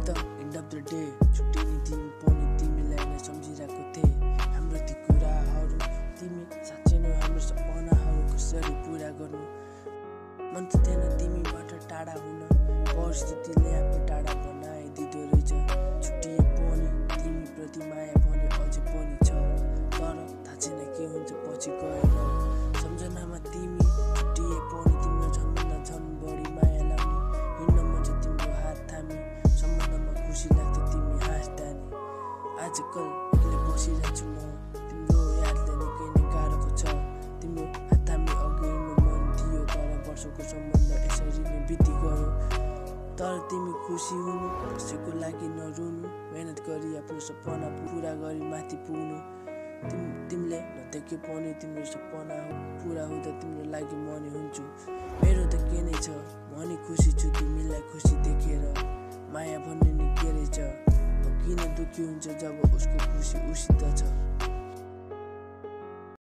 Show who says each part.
Speaker 1: At the end of the day छुट्टी नि तिमी पनि तिमीलाई नै सम्झिरहेको थिएँ। हाम्रो ती कुराहरू तिमी साँच्चै नै हाम्रो सपनाहरू कसरी पुरा गर्नु मन त थिएन तिमीबाट टाढा हुन, परिस्थितिले आफै टाढा बनाइदिँदो रहेछ। छुट्टिए पनि तिमी प्रति माया भने अझै पनि छ, तर थाहा छैन के हुन्छ पछि गएर। सम्झनामा तिमी छुट्टिए पनि तिम्रो झन् बढी माया लाग्ने, हिँड्न मन छ तिम्रो हात थामी, सम्बन्धमा खुसी लाग्छ तिमी हाँस्दा नि। आजकल एक्लै बसिरहेछु म, तिम्रो यादले निकै नै गाह्रो छ। तिम्रो हात थामी अघि हिँड्नु मन थियो, तर वर्षको सम्बन्ध यसरी नै बिति गयो। तर तिमी खुसी हुनु, कसैको लागि नरुनु, मेहनत गरी आफ्नो सपना पुरा गरी माथि पुग्नु। तिमीले नदेखे पनि तिम्रो सपना पुरा हुँदा तिम्रो लागि म नि हुन्छु। मेरो त के नै छ, म नि खुसी छु तिमीलाई खुसी देखेर। माया भन्ने नि के रहेछ, किन दुःखी हुन्छ जब उसको खुसी उसित छ।